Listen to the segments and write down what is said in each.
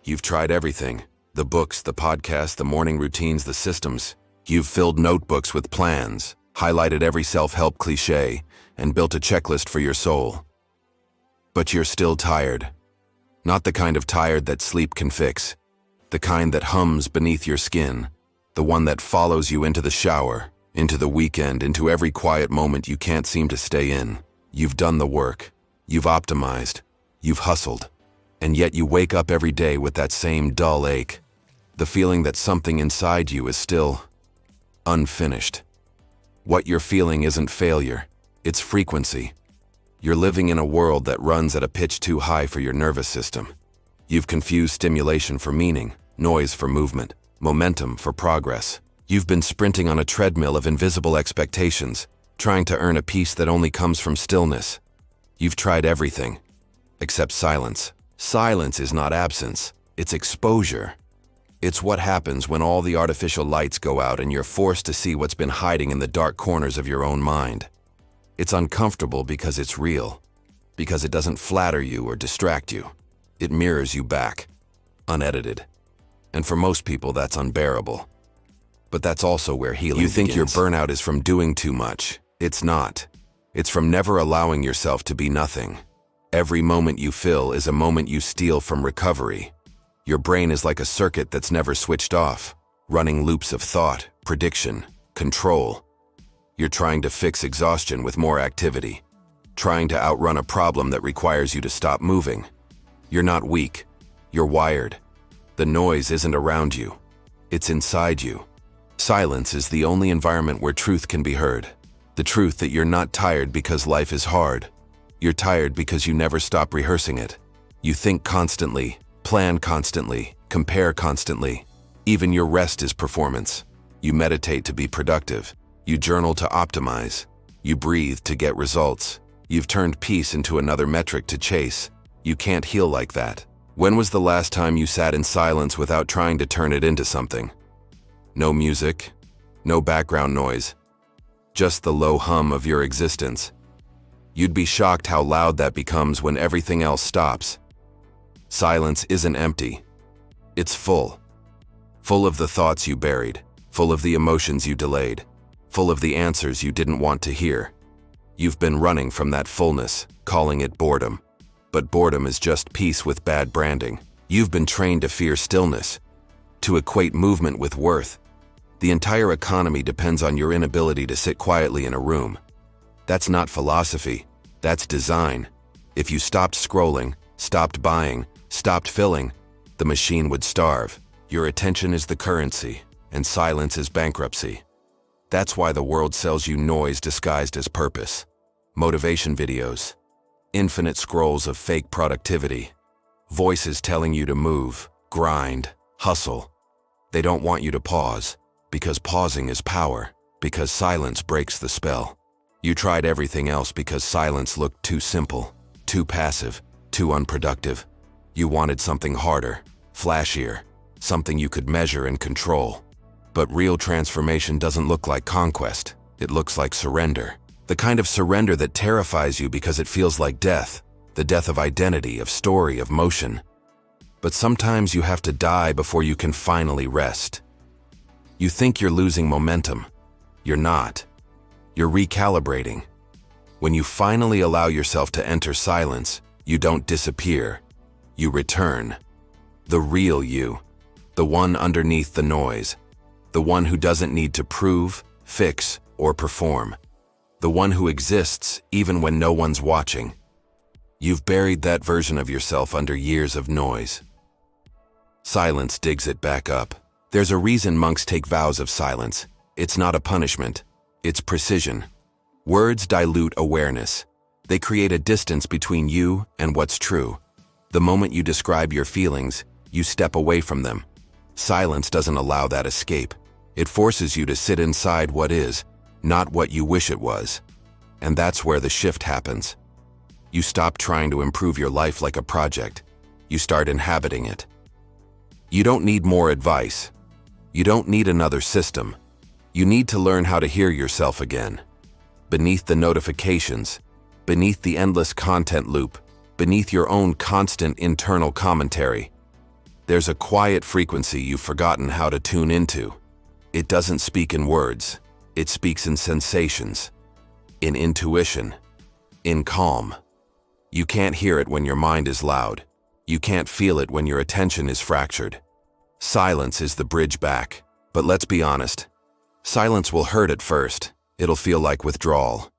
You've tried everything. The books, the podcasts, the morning routines, the systems. You've filled notebooks with plans, highlighted every self-help cliché, and built a checklist for your soul. But you're still tired. Not the kind of tired that sleep can fix. The kind that hums beneath your skin. The one that follows you into the shower, into the weekend, into every quiet moment you can't seem to stay in. You've done the work. You've optimized. You've hustled. And yet you wake up every day with that same dull ache. The feeling that something inside you is still unfinished. What you're feeling isn't failure. It's frequency. You're living in a world that runs at a pitch too high for your nervous system. You've confused stimulation for meaning, noise for movement, momentum for progress. You've been sprinting on a treadmill of invisible expectations, trying to earn a peace that only comes from stillness. You've tried everything, except silence. Silence is not absence, it's exposure. It's what happens when all the artificial lights go out and you're forced to see what's been hiding in the dark corners of your own mind. It's uncomfortable because it's real, because it doesn't flatter you or distract you. It mirrors you back, unedited. And for most people, that's unbearable. But that's also where healing begins. You think your burnout is from doing too much. It's not. It's from never allowing yourself to be nothing. Every moment you fill is a moment you steal from recovery. Your brain is like a circuit that's never switched off, running loops of thought, prediction, control. You're trying to fix exhaustion with more activity, trying to outrun a problem that requires you to stop moving. You're not weak. You're wired. The noise isn't around you. It's inside you. Silence is the only environment where truth can be heard. The truth that you're not tired because life is hard. You're tired because you never stop rehearsing it. You think constantly, plan constantly, compare constantly. Even your rest is performance. You meditate to be productive. You journal to optimize. You breathe to get results. You've turned peace into another metric to chase. You can't heal like that. When was the last time you sat in silence without trying to turn it into something? No music, no background noise, just the low hum of your existence. You'd be shocked how loud that becomes when everything else stops. Silence isn't empty. It's full. Full of the thoughts you buried, full of the emotions you delayed, full of the answers you didn't want to hear. You've been running from that fullness, calling it boredom. But boredom is just peace with bad branding. You've been trained to fear stillness, to equate movement with worth. The entire economy depends on your inability to sit quietly in a room. That's not philosophy, that's design. If you stopped scrolling, stopped buying, stopped filling, the machine would starve. Your attention is the currency, and silence is bankruptcy. That's why the world sells you noise disguised as purpose. Motivation videos, infinite scrolls of fake productivity, voices telling you to move, grind, hustle. They don't want you to pause, because pausing is power, because silence breaks the spell. You tried everything else because silence looked too simple, too passive, too unproductive. You wanted something harder, flashier, something you could measure and control. But real transformation doesn't look like conquest. It looks like surrender. The kind of surrender that terrifies you because it feels like death, the death of identity, of story, of motion. But sometimes you have to die before you can finally rest. You think you're losing momentum. You're not. You're recalibrating. When you finally allow yourself to enter silence, you don't disappear. You return. The real you. The one underneath the noise. The one who doesn't need to prove, fix, or perform. The one who exists even when no one's watching. You've buried that version of yourself under years of noise. Silence digs it back up. There's a reason monks take vows of silence. It's not a punishment. It's precision. Words dilute awareness. They create a distance between you and what's true. The moment you describe your feelings, you step away from them. Silence doesn't allow that escape. It forces you to sit inside what is, not what you wish it was. And that's where the shift happens. You stop trying to improve your life like a project. You start inhabiting it. You don't need more advice. You don't need another system. You need to learn how to hear yourself again. Beneath the notifications, beneath the endless content loop, beneath your own constant internal commentary. There's a quiet frequency you've forgotten how to tune into. It doesn't speak in words. It speaks in sensations, in intuition, in calm. You can't hear it when your mind is loud. You can't feel it when your attention is fractured. Silence is the bridge back. But let's be honest. Silence will hurt at first. It'll feel like withdrawal.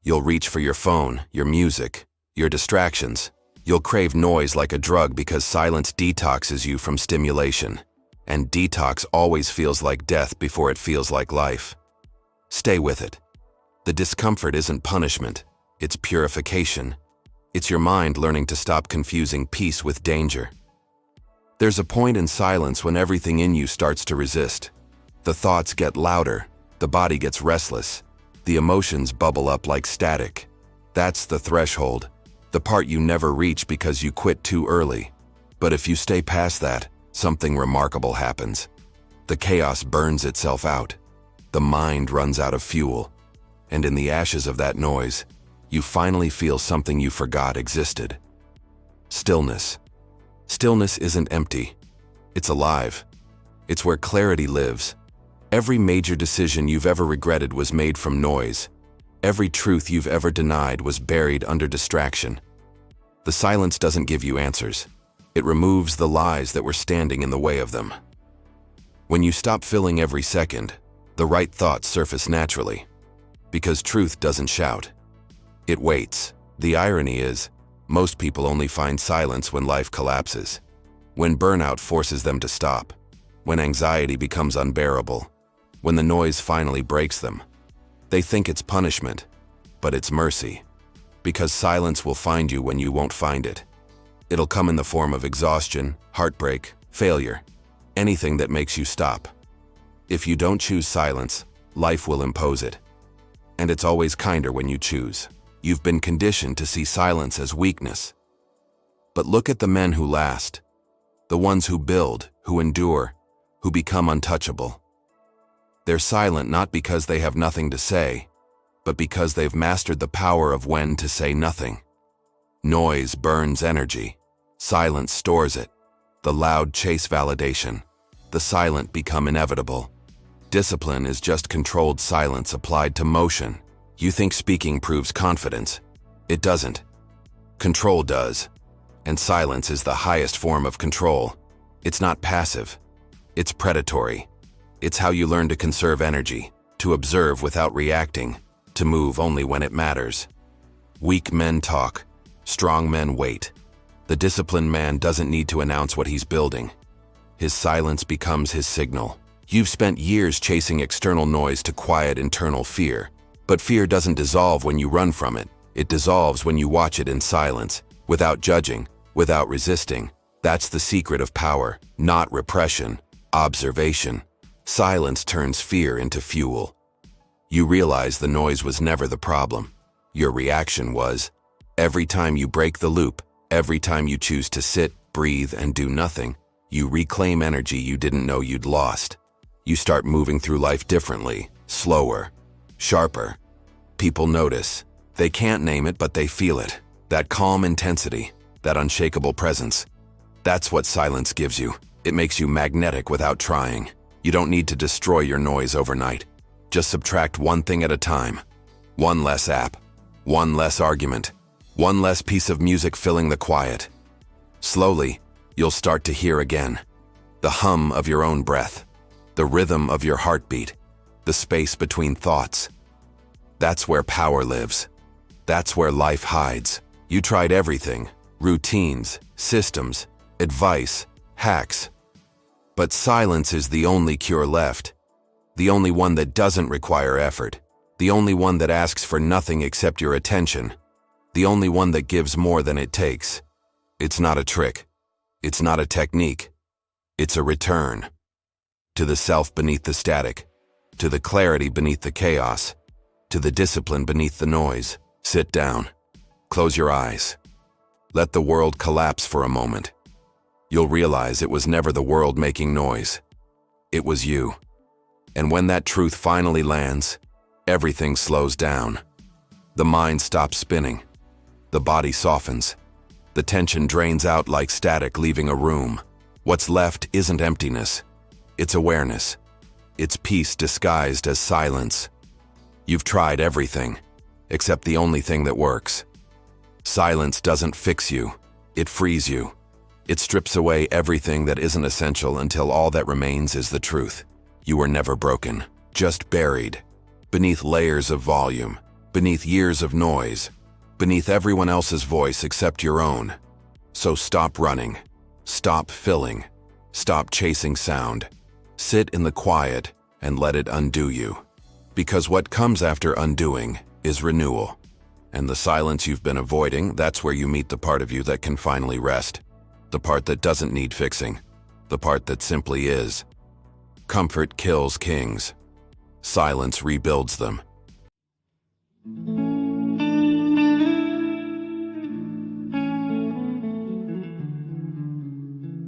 You'll reach for your phone, your music, your distractions. You'll crave noise like a drug because silence detoxes you from stimulation. And detox always feels like death before it feels like life. Stay with it. The discomfort isn't punishment. It's purification. It's your mind learning to stop confusing peace with danger. There's a point in silence when everything in you starts to resist. The thoughts get louder. The body gets restless. The emotions bubble up like static. That's the threshold. The part you never reach because you quit too early. But if you stay past that, something remarkable happens. The chaos burns itself out. The mind runs out of fuel. And in the ashes of that noise, you finally feel something you forgot existed. Stillness. Stillness isn't empty. It's alive. It's where clarity lives. Every major decision you've ever regretted was made from noise. Every truth you've ever denied was buried under distraction. The silence doesn't give you answers. It removes the lies that were standing in the way of them. When you stop filling every second, the right thoughts surface naturally. Because truth doesn't shout. It waits. The irony is, most people only find silence when life collapses. When burnout forces them to stop. When anxiety becomes unbearable. When the noise finally breaks them. They think it's punishment, but it's mercy. Because silence will find you when you won't find it. It'll come in the form of exhaustion, heartbreak, failure, anything that makes you stop. If you don't choose silence, life will impose it. And it's always kinder when you choose. You've been conditioned to see silence as weakness. But look at the men who last. The ones who build, who endure, who become untouchable. They're silent not because they have nothing to say, but because they've mastered the power of when to say nothing. Noise burns energy. Silence stores it. The loud chase validation. The silent become inevitable. Discipline is just controlled silence applied to motion. You think speaking proves confidence. It doesn't. Control does. And silence is the highest form of control. It's not passive. It's predatory. It's how you learn to conserve energy, to observe without reacting, to move only when it matters. Weak men talk. Strong men wait. The disciplined man doesn't need to announce what he's building. His silence becomes his signal. You've spent years chasing external noise to quiet internal fear. But fear doesn't dissolve when you run from it. It dissolves when you watch it in silence, without judging, without resisting. That's the secret of power, not repression, observation. Silence turns fear into fuel. You realize the noise was never the problem. Your reaction was. Every time you break the loop, every time you choose to sit, breathe, and do nothing, you reclaim energy you didn't know you'd lost. You start moving through life differently, slower, sharper. People notice. They can't name it, but they feel it. That calm intensity, that unshakable presence. That's what silence gives you. It makes you magnetic without trying. You don't need to destroy your noise overnight. Just subtract one thing at a time. One less app. One less argument. One less piece of music filling the quiet. Slowly, you'll start to hear again. The hum of your own breath. The rhythm of your heartbeat. The space between thoughts. That's where power lives. That's where life hides. You tried everything. Routines, systems, advice, hacks. But silence is the only cure left. The only one that doesn't require effort. The only one that asks for nothing except your attention. The only one that gives more than it takes. It's not a trick. It's not a technique. It's a return. To the self beneath the static. To the clarity beneath the chaos. To the discipline beneath the noise. Sit down. Close your eyes. Let the world collapse for a moment. You'll realize it was never the world making noise. It was you. And when that truth finally lands, everything slows down. The mind stops spinning. The body softens. The tension drains out like static leaving a room. What's left isn't emptiness. It's awareness. It's peace disguised as silence. You've tried everything, except the only thing that works. Silence doesn't fix you. It frees you. It strips away everything that isn't essential until all that remains is the truth. You were never broken, just buried. Beneath layers of volume, beneath years of noise, beneath everyone else's voice except your own. So stop running. Stop filling. Stop chasing sound. Sit in the quiet and let it undo you. Because what comes after undoing is renewal. And the silence you've been avoiding, that's where you meet the part of you that can finally rest. The part that doesn't need fixing. The part that simply is. Comfort kills kings. Silence rebuilds them.